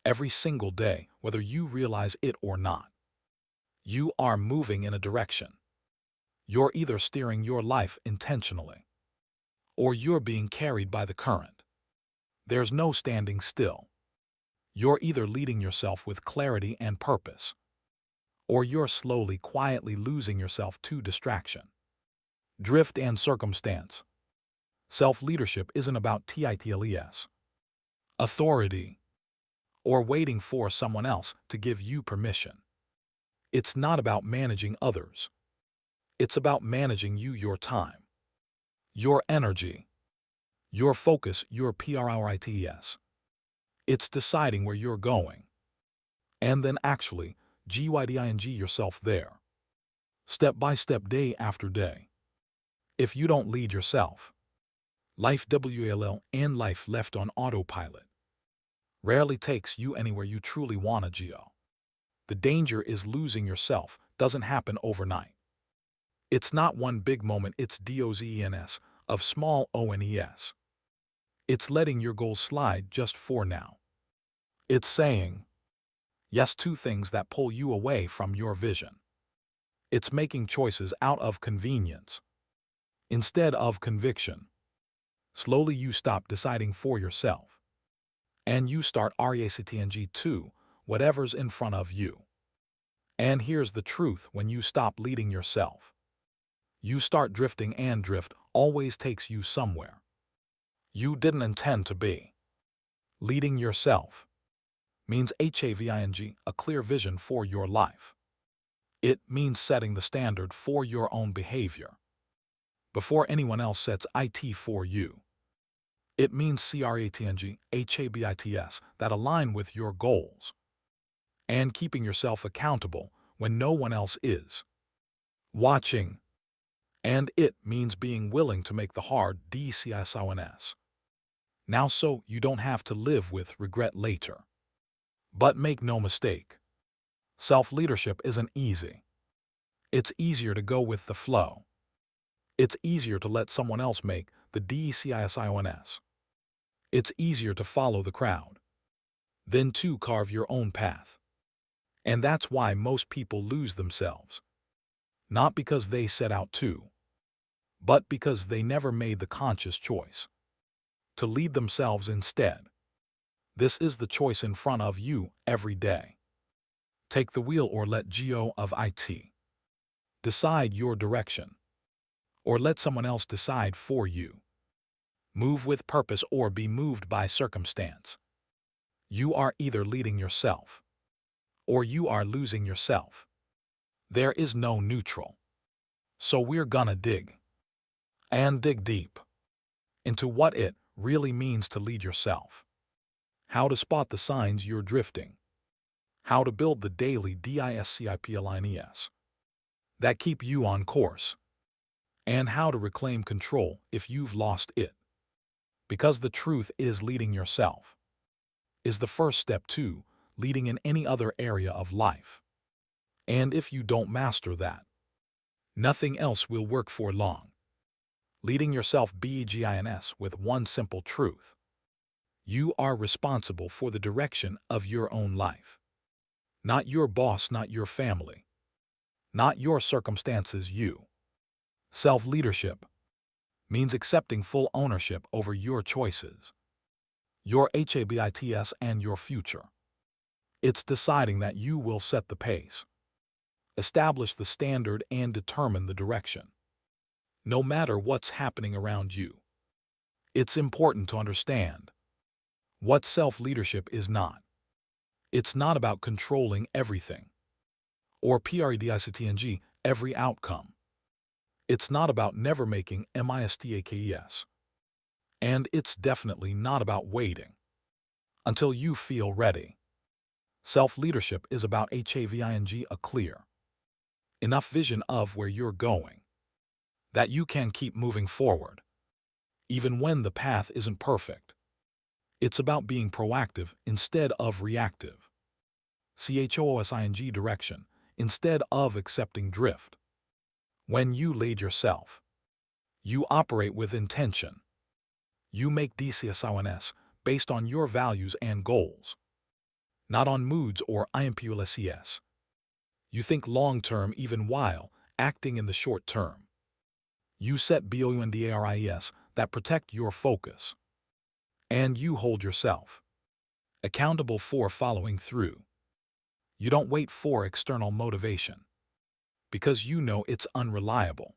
every single day, whether you realize it or not. You are moving in a direction. You're either steering your life intentionally, or you're being carried by the current. There's no standing still. You're either leading yourself with clarity and purpose, or you're slowly, quietly losing yourself to distraction, drift, and circumstance. Self-leadership isn't about titles, authority, or waiting for someone else to give you permission. It's not about managing others. It's about managing you, your time, your energy, your focus, your priorities. It's deciding where you're going, and then actually guiding yourself there, step by step, day after day. If you don't lead yourself, life and life left on autopilot rarely takes you anywhere you truly want to go. The danger is losing yourself doesn't happen overnight. It's not one big moment, it's dozens of small ones. It's letting your goals slide just for now. It's saying yes to things that pull you away from your vision. It's making choices out of convenience instead of conviction. Slowly you stop deciding for yourself, and you start reacting to whatever's in front of you. And here's the truth: when you stop leading yourself, you start drifting, and drift always takes you somewhere you didn't intend to be. Leading yourself means having a clear vision for your life. It means setting the standard for your own behavior before anyone else sets it for you. It means creating habits that align with your goals and keeping yourself accountable when no one else is watching. And it means being willing to make the hard decisions now so you don't have to live with regret later. But make no mistake, self-leadership isn't easy. It's easier to go with the flow. It's easier to let someone else make the decisions. It's easier to follow the crowd than to carve your own path. And that's why most people lose themselves. Not because they set out to, but because they never made the conscious choice to lead themselves instead. This is the choice in front of you every day. Take the wheel or let go of it. Decide your direction, or let someone else decide for you. Move with purpose or be moved by circumstance. You are either leading yourself, or you are losing yourself. There is no neutral. So we're gonna dig, and dig deep, into what it really means to lead yourself. How to spot the signs you're drifting. How to build the daily disciplines that keep you on course. And how to reclaim control if you've lost it. Because the truth is, leading yourself is the first step to leading in any other area of life. And if you don't master that, nothing else will work for long. Leading yourself begins with one simple truth. You are responsible for the direction of your own life. Not your boss, not your family, not your circumstances, you. Self-leadership means accepting full ownership over your choices, your habits, and your future. It's deciding that you will set the pace, establish the standard, and determine the direction, no matter what's happening around you. It's important to understand what self-leadership is not. It's not about controlling everything, or predicting every outcome. It's not about never making mistakes. And it's definitely not about waiting until you feel ready. Self-leadership is about having a clear enough vision of where you're going, that you can keep moving forward, even when the path isn't perfect. It's about being proactive instead of reactive. Choosing direction instead of accepting drift. When you lead yourself, you operate with intention. You make decisions based on your values and goals. not on moods or impulses. You think long-term even while acting in the short term. You set boundaries that protect your focus. And you hold yourself accountable for following through. You don't wait for external motivation because you know it's unreliable.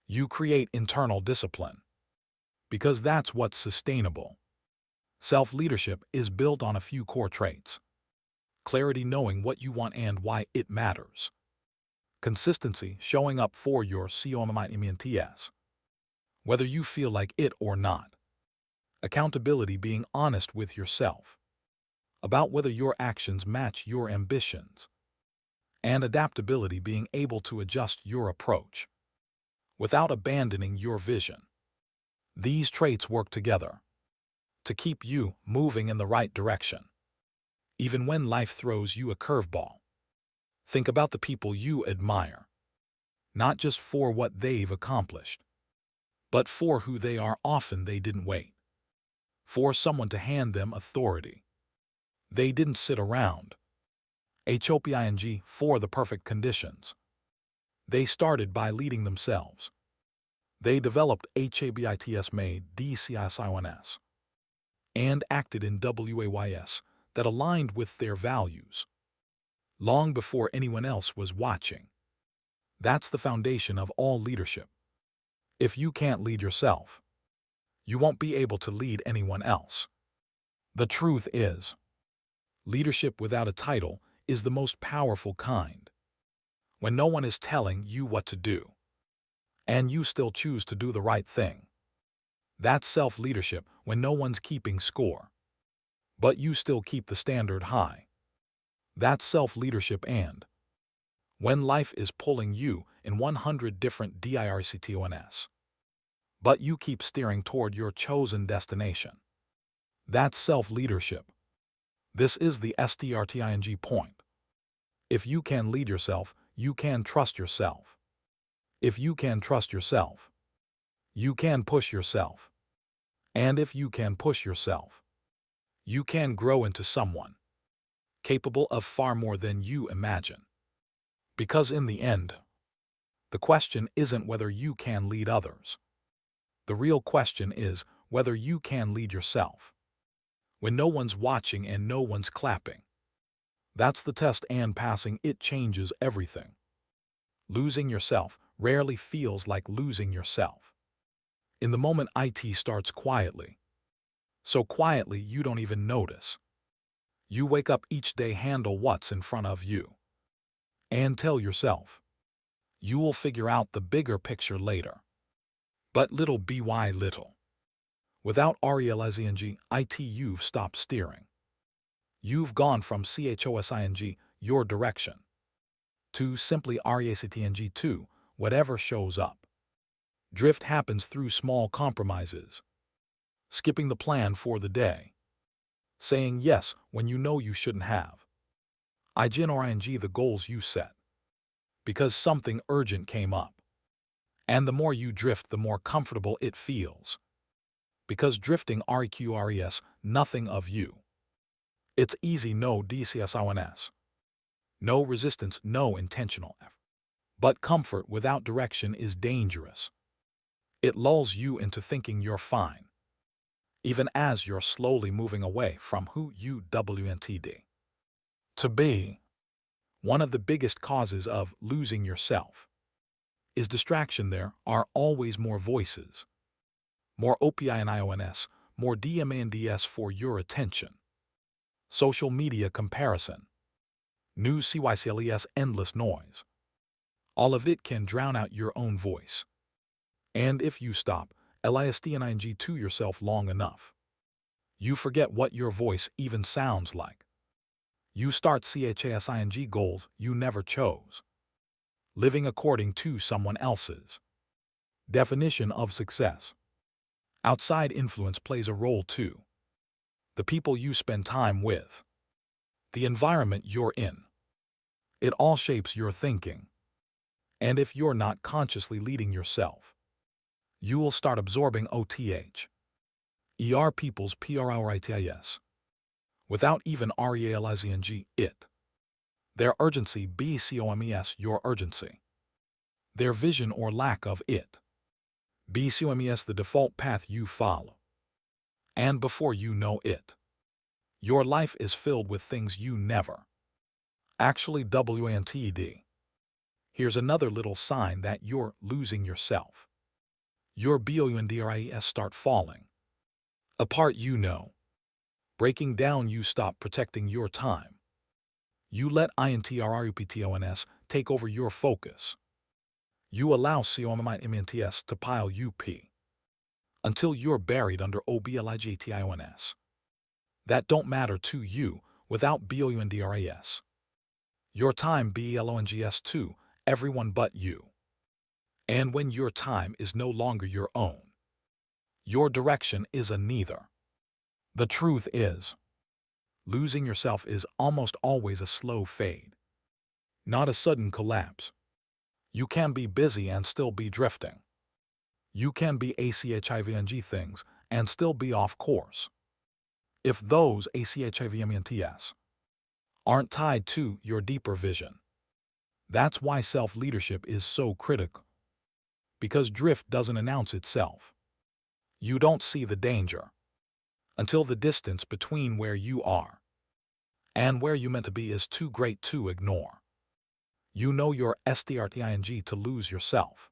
You create internal discipline because that's what's sustainable. Self-leadership is built on a few core traits. Clarity, knowing what you want and why it matters. Consistency, showing up for your commitments, whether you feel like it or not. Accountability, being honest with yourself about whether your actions match your ambitions. And adaptability, being able to adjust your approach without abandoning your vision. These traits work together to keep you moving in the right direction, even when life throws you a curveball. Think about the people you admire, not just for what they've accomplished, but for who they are. Often they didn't wait for someone to hand them authority. They didn't sit around hoping for the perfect conditions. They started by leading themselves. They developed habits, made decisions, and acted in ways that aligned with their values long before anyone else was watching. That's the foundation of all leadership. If you can't lead yourself, you won't be able to lead anyone else. The truth is, leadership without a title is the most powerful kind. When no one is telling you what to do, and you still choose to do the right thing. That's self-leadership. When no one's keeping score, but you still keep the standard high. That's self-leadership. And when life is pulling you in 100 different directions, but you keep steering toward your chosen destination. That's self-leadership. This is the starting point. If you can lead yourself, you can trust yourself. If you can trust yourself, you can push yourself. And if you can push yourself, you can grow into someone capable of far more than you imagine. Because in the end, the question isn't whether you can lead others. The real question is whether you can lead yourself. When no one's watching and no one's clapping. That's the test, and passing it changes everything. Losing yourself rarely feels like losing yourself. In the moment, it starts quietly. So quietly you don't even notice. You wake up each day, handle what's in front of you, and tell yourself, you will figure out the bigger picture later. But little by little, without realizing it, you've stopped steering. You've gone from choosing your direction to simply reacting to whatever shows up. Drift happens through small compromises, skipping the plan for the day, saying yes when you know you shouldn't have, ignoring the goals you set because something urgent came up. And the more you drift, the more comfortable it feels, because drifting requires nothing of you. It's easy, no decisions, no resistance, no intentional effort. But comfort without direction is dangerous. It lulls you into thinking you're fine, even as you're slowly moving away from who you wanted to be. One of the biggest causes of losing yourself is distraction. There are always more voices, more opinions, more demands for your attention. Social media comparison, news, CYCLES, endless noise. All of it can drown out your own voice. And if you stop listening to yourself long enough, you forget what your voice even sounds like. You start chasing goals you never chose, living according to someone else's definition of success. Outside influence plays a role too. The people you spend time with, the environment you're in, it all shapes your thinking. And if you're not consciously leading yourself, you will start absorbing people's priorities without even realizing it. Their urgency bcomes your urgency. Their vision or lack of it bcomes the default path you follow. And before you know it, your life is filled with things you never actually wanted. Here's another little sign that you're losing yourself. Your boundaries start falling apart, breaking down. You stop protecting your time. You let interruptions take over your focus. You allow commitments to pile up until you're buried under obligations that don't matter to you without boundaries. Your time belongs to everyone but you. And when your time is no longer your own, your direction is a neither. The truth is, losing yourself is almost always a slow fade, not a sudden collapse. You can be busy and still be drifting. You can be achiving things and still be off course. If those achivements aren't tied to your deeper vision, that's why self-leadership is so critical. Because drift doesn't announce itself. You don't see the danger until the distance between where you are and where you meant to be is too great to ignore. You know you're starting to lose yourself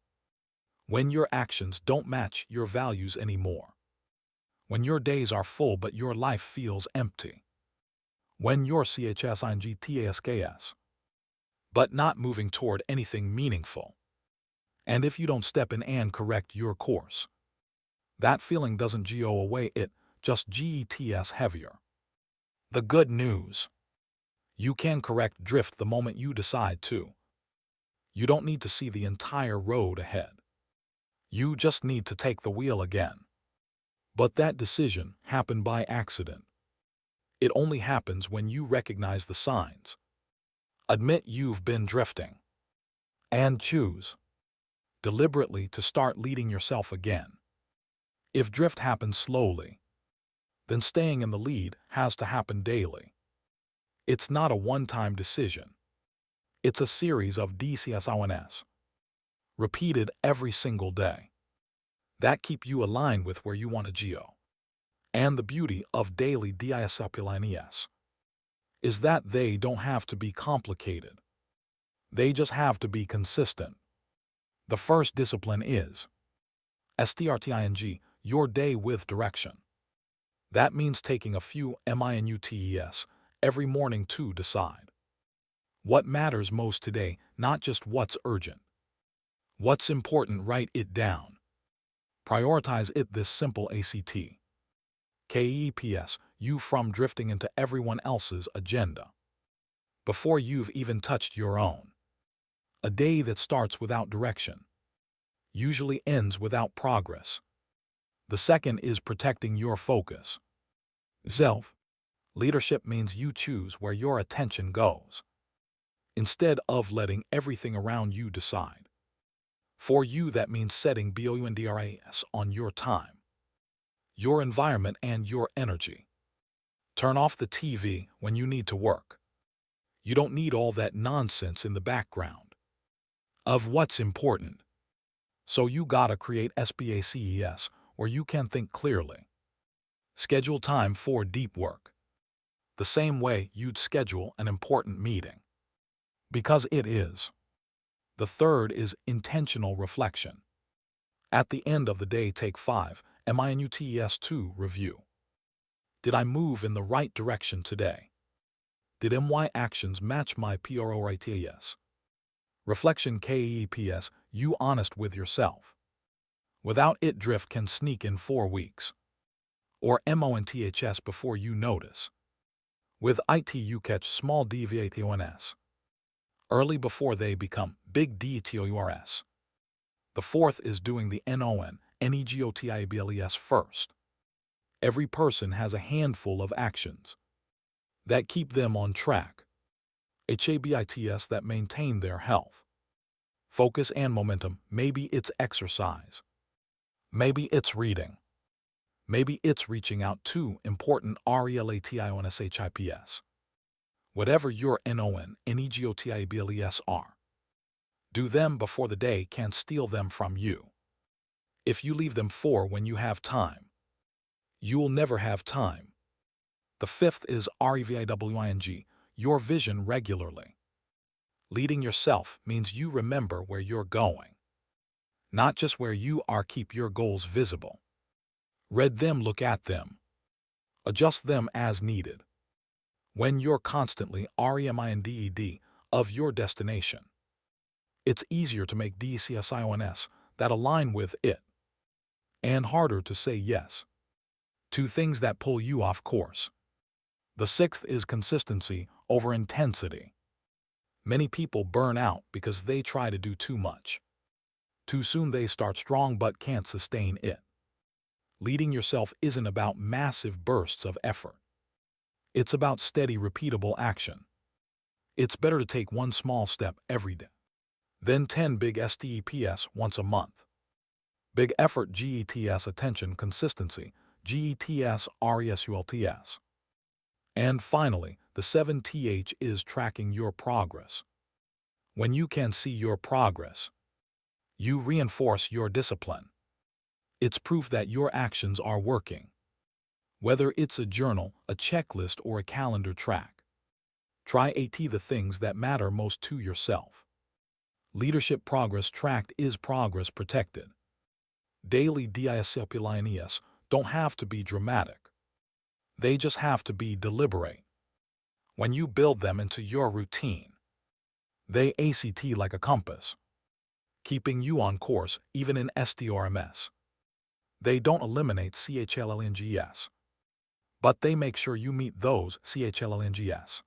when your actions don't match your values anymore. When your days are full but your life feels empty. When you're chsingtasks but not moving toward anything meaningful. And if you don't step in and correct your course, that feeling doesn't go away, it just gets heavier. The good news: you can correct drift the moment you decide to. You don't need to see the entire road ahead. You just need to take the wheel again. But that decision happened by accident. It only happens when you recognize the signs, admit you've been drifting, and choose deliberately to start leading yourself again. If drift happens slowly, then staying in the lead has to happen daily. It's not a one-time decision. It's a series of decisions, repeated every single day, that keep you aligned with where you want to go. And the beauty of daily disciplines is that they don't have to be complicated. They just have to be consistent. The first discipline is starting your day with direction. That means taking a few minutes every morning to decide what matters most today, not just what's urgent. What's important, write it down. Prioritize it. This simple keeps you from drifting into everyone else's agenda before you've even touched your own. A day that starts without direction usually ends without progress. The second is protecting your focus. Self-leadership means you choose where your attention goes, instead of letting everything around you decide. For you, that means setting boundaries on your time, your environment, and your energy. Turn off the TV when you need to work. You don't need all that nonsense in the background of what's important. So you gotta create spaces where you can think clearly. Schedule time for deep work, the same way you'd schedule an important meeting. Because it is. The third is intentional reflection. At the end of the day, take 5 minutes to review. Did I move in the right direction today? Did my actions match my priorities? Reflection keeps you honest with yourself. Without it, drift can sneak in 4 weeks. Or months before you notice. With it, you catch small deviations early before they become big detours. The fourth is doing the negotiables first. Every person has a handful of actions that keep them on track, habits that maintain their health, focus, and momentum. Maybe it's exercise. Maybe it's reading. Maybe it's reaching out to important RELATIONSHIPS. Whatever your NONNEGOTIABLES are, do them before the day can steal them from you. If you leave them for when you have time, you'll never have time. The fifth is REVIWING, your vision regularly. Leading yourself means you remember where you're going, not just where you are. Keep your goals visible. Read them, look at them, adjust them as needed. When you're constantly reminded of your destination, it's easier to make decisions that align with it, and harder to say yes to things that pull you off course. The sixth is consistency over intensity. Many people burn out because they try to do too much. Too soon they start strong but can't sustain it. Leading yourself isn't about massive bursts of effort. It's about steady, repeatable action. It's better to take one small step every day than 10 big steps once a month. Big effort GETS, attention, consistency GETS, RESULTS. And finally, the 7th is tracking your progress. When you can see your progress, you reinforce your discipline. It's proof that your actions are working. Whether it's a journal, a checklist, or a calendar track, try the things that matter most to yourself. Leadership progress tracked is progress protected. Daily disciplines don't have to be dramatic. They just have to be deliberate. When you build them into your routine, they act like a compass, keeping you on course even in STRMS. They don't eliminate CHLLNGS, but they make sure you meet those CHLLNGS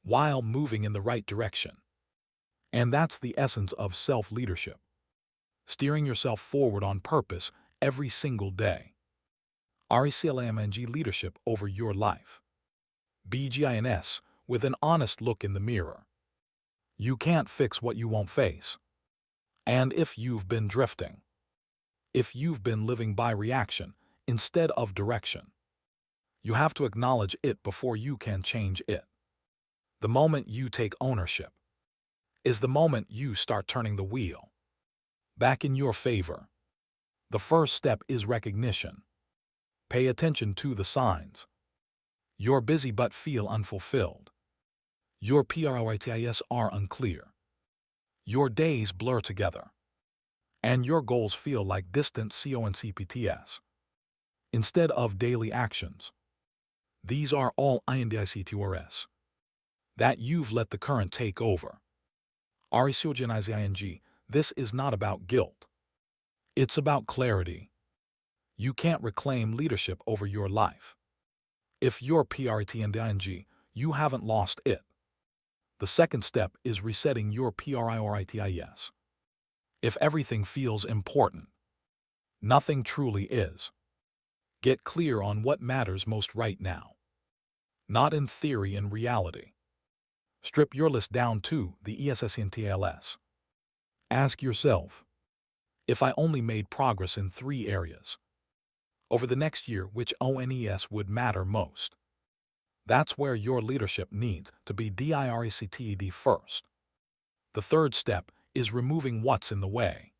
while moving in the right direction. And that's the essence of self-leadership. Steering yourself forward on purpose every single day. RECLAMNG, leadership over your life. BGINS, with an honest look in the mirror. You can't fix what you won't face. And if you've been drifting, if you've been living by reaction instead of direction, you have to acknowledge it before you can change it. The moment you take ownership is the moment you start turning the wheel back in your favor. The first step is recognition. Pay attention to the signs. You're busy but feel unfulfilled. Your priorities are unclear. Your days blur together. And your goals feel like distant CONCPTS instead of daily actions. These are all indicators that you've let the current take over. RECOGNIZING, this is not about guilt. It's about clarity. You can't reclaim leadership over your life. If you're PRITNDING, you haven't lost it. The second step is resetting your PRIORITIS. If everything feels important, nothing truly is. Get clear on what matters most right now. Not in theory, in reality. Strip your list down to the ESSNTLS. Ask yourself, if I only made progress in 3 areas over the next year, which ONES would matter most? That's where your leadership needs to be DIRECTED first. The third step is removing what's in the way.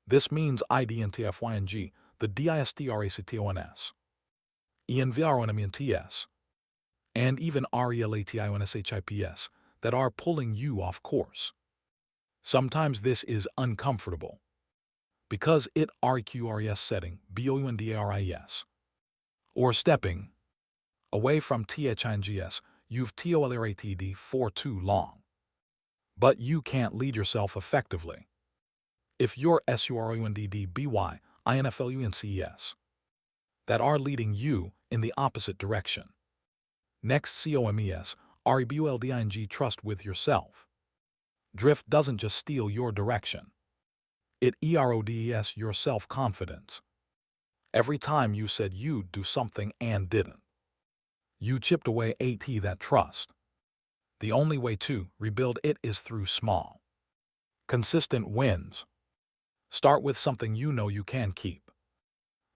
This means IDNTFYNG, the DISTRACTONS, ENVRONMNTS, and even RELATIONSHIPS that are pulling you off course. Sometimes this is uncomfortable because it REQRES setting BOUNDARIS or stepping away from THINGS you've TOLERATED for too long. But you can't lead yourself effectively if you're SUROUNDDBY INFLUNCES that are leading you in the opposite direction. Next, COMES REBULDING, trust with yourself. Drift doesn't just steal your direction. It erodes your self-confidence. Every time you said you'd do something and didn't, you chipped away that trust. The only way to rebuild it is through small, consistent wins. Start with something you know you can keep.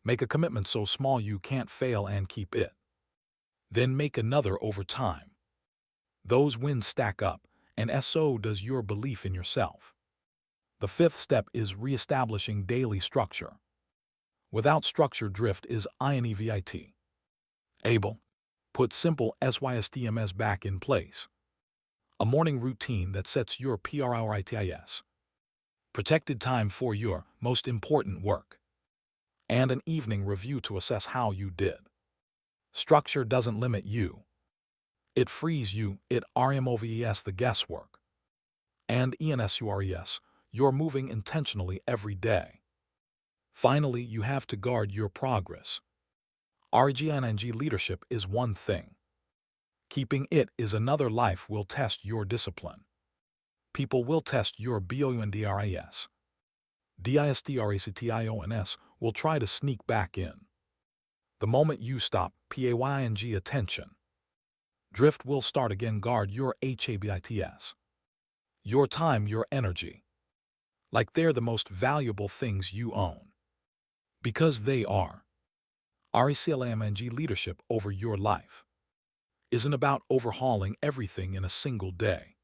Make a commitment so small you can't fail and keep it. Then make another over time. Those wins stack up, and so does your belief in yourself. The fifth step is reestablishing daily structure. Without structure, drift is inevitable. Able. Put simple SYSTMS back in place. A morning routine that sets your priorities. Protected time for your most important work. And an evening review to assess how you did. Structure doesn't limit you. It frees you. It removes the guesswork. And ENSURES, you're moving intentionally every day. Finally, you have to guard your progress. RGNNG leadership is one thing. Keeping it is another. Life will test your discipline. People will test your BOUNDRIS. DISTRACTIONS will try to sneak back in. The moment you stop PAYNG attention, drift will start again. Guard your HABITS. Your time, your energy. Like they're the most valuable things you own. Because they are. RECLAMNG leadership over your life isn't about overhauling everything in a single day.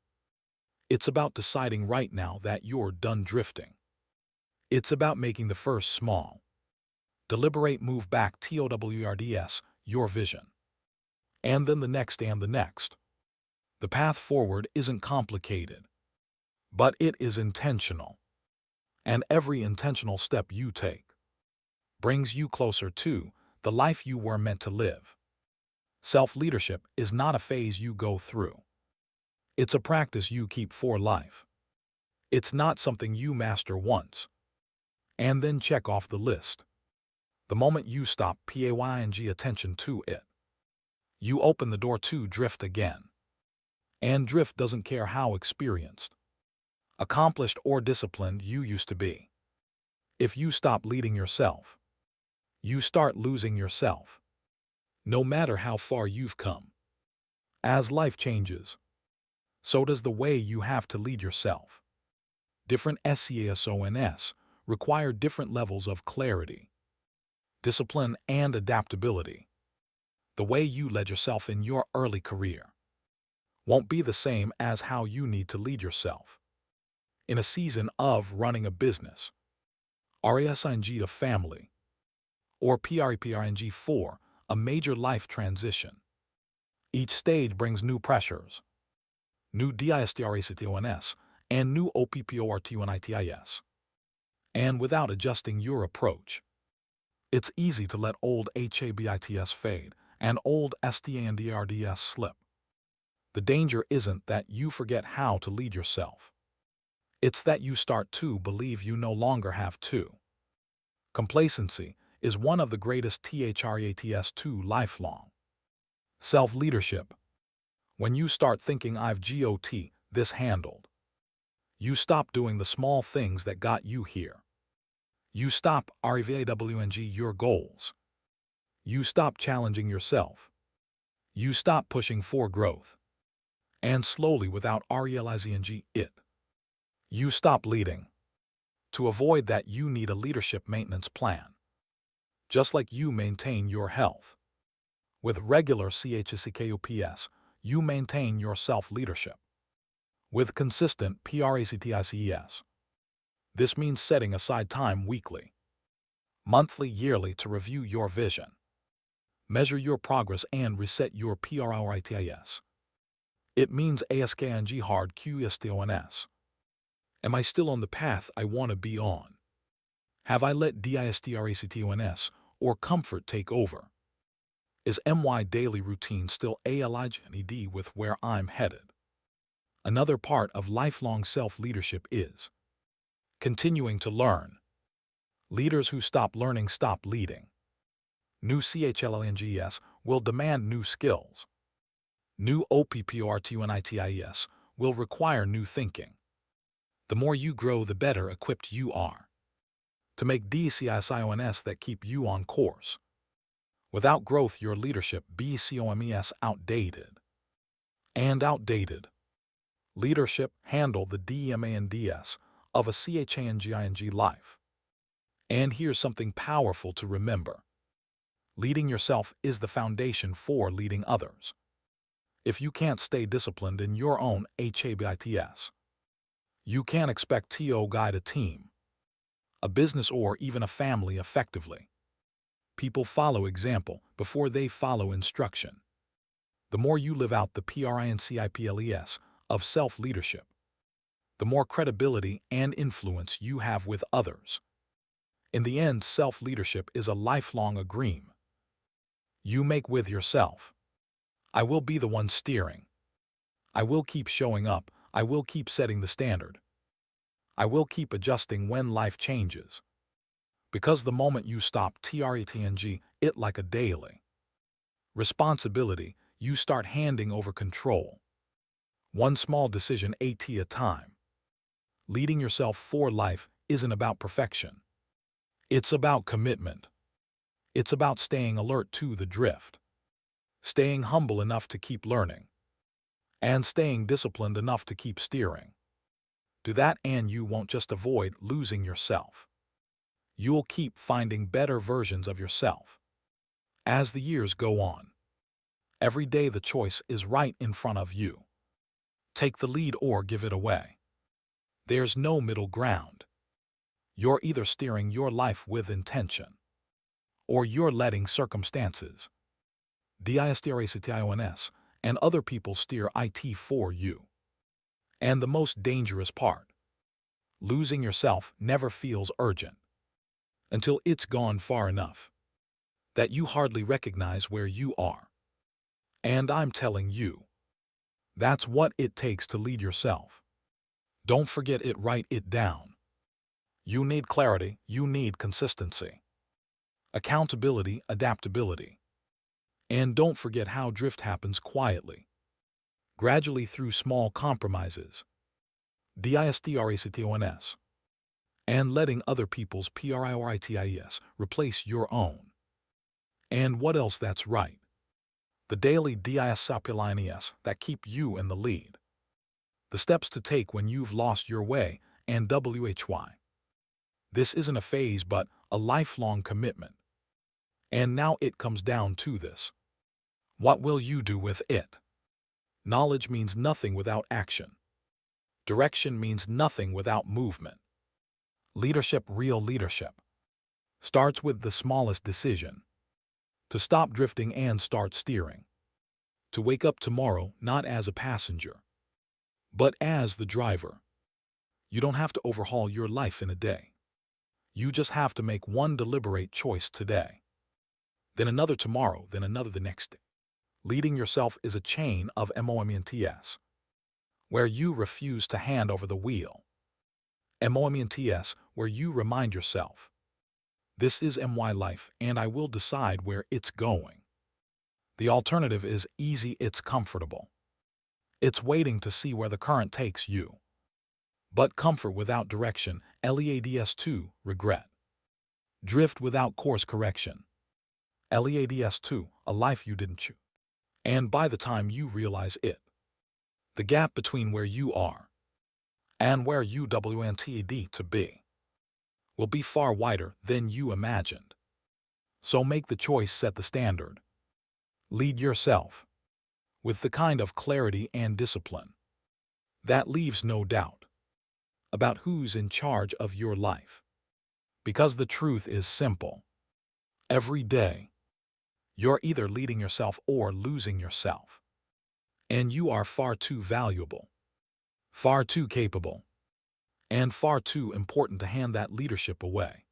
It's about deciding right now that you're done drifting. It's about making the first small, deliberate move back TOWRDS, your vision. And then the next and the next. The path forward isn't complicated, but it is intentional. And every intentional step you take brings you closer to the life you were meant to live. Self-leadership is not a phase you go through. It's a practice you keep for life. It's not something you master once and then check off the list. The moment you stop PAYNG attention to it, you open the door to drift again. And drift doesn't care how experienced, accomplished, or disciplined you used to be. If you stop leading yourself, you start losing yourself. No matter how far you've come. As life changes, so does the way you have to lead yourself. Different SEASONS require different levels of clarity, discipline, and adaptability. The way you led yourself in your early career won't be the same as how you need to lead yourself in a season of running a business, RESING a family, or PREPRNG for a major life transition. Each stage brings new pressures, new DISTRACTONS, and new OPPORTUNITIS. And without adjusting your approach, it's easy to let old HABITS fade and old STANDRDS slip. The danger isn't that you forget how to lead yourself. It's that you start to believe you no longer have to. Complacency is one of the greatest THRATs to lifelong self-leadership. When you start thinking I've got this handled, you stop doing the small things that got you here. You stop REVAWNG your goals. You stop challenging yourself. You stop pushing for growth. And slowly, without realizing it, you stop leading. To avoid that, you need a leadership maintenance plan. Just like you maintain your health. With regular CHSCKUPS, you maintain your self-leadership. With consistent PRACTICES. This means setting aside time weekly, monthly, yearly to review your vision, measure your progress, and reset your PRITIS. It means ASKNG hard QSTONS. Am I still on the path I want to be on? Have I let DISTRACTONS or comfort take over? Is my daily routine still aligned with where I'm headed? Another part of lifelong self-leadership is continuing to learn. Leaders who stop learning stop leading. New CHLNGS will demand new skills. New OPPORTUNITIS will require new thinking. The more you grow, the better equipped you are to make DCISIONS that keep you on course. Without growth, your leadership BCOMES outdated. And outdated leadership handle the DEMANDS of a CHANGING life. And here's something powerful to remember. Leading yourself is the foundation for leading others. If you can't stay disciplined in your own habits, you can't expect to guide a team, a business, or even a family effectively. People follow example before they follow instruction. The more you live out the principles of self-leadership, the more credibility and influence you have with others. In the end, self-leadership is a lifelong agreement you make with yourself. I will be the one steering. I will keep showing up. I will keep setting the standard. I will keep adjusting when life changes. Because the moment you stop treating it like a daily responsibility, you start handing over control. One small decision at a time. Leading yourself for life isn't about perfection. It's about commitment. It's about staying alert to the drift, staying humble enough to keep learning, and staying disciplined enough to keep steering. Do that and you won't just avoid losing yourself. You'll keep finding better versions of yourself. As the years go on, every day the choice is right in front of you. Take the lead or give it away. There's no middle ground. You're either steering your life with intention, or you're letting circumstances, distrations, and other people steer it for you. And the most dangerous part, losing yourself never feels urgent until it's gone far enough that you hardly recognize where you are. And I'm telling you, that's what it takes to lead yourself. Don't forget it, write it down. You need clarity, you need consistency, accountability, adaptability. And don't forget how drift happens quietly, gradually through small compromises, distrations, and letting other people's priorities replace your own. And what else? That's right. The daily disciplines that keep you in the lead. The steps to take when you've lost your way, and why. This isn't a phase but a lifelong commitment. And now it comes down to this. What will you do with it? Knowledge means nothing without action. Direction means nothing without movement. Leadership, real leadership, starts with the smallest decision. To stop drifting and start steering. To wake up tomorrow not as a passenger, but as the driver. You don't have to overhaul your life in a day. You just have to make one deliberate choice today, then another tomorrow, then another the next day. Leading yourself is a chain of moments, where you refuse to hand over the wheel. Moments, where you remind yourself, this is my life and I will decide where it's going. The alternative is easy, it's comfortable. It's waiting to see where the current takes you. But comfort without direction, leads to regret. Drift without course correction, leads to a life you didn't choose. And by the time you realize it, the gap between where you are and where you wanted to be will be far wider than you imagined. So make the choice, set the standard. Lead yourself with the kind of clarity and discipline that leaves no doubt about who's in charge of your life. Because the truth is simple. Every day, you're either leading yourself or losing yourself. And you are far too valuable, far too capable, and far too important to hand that leadership away.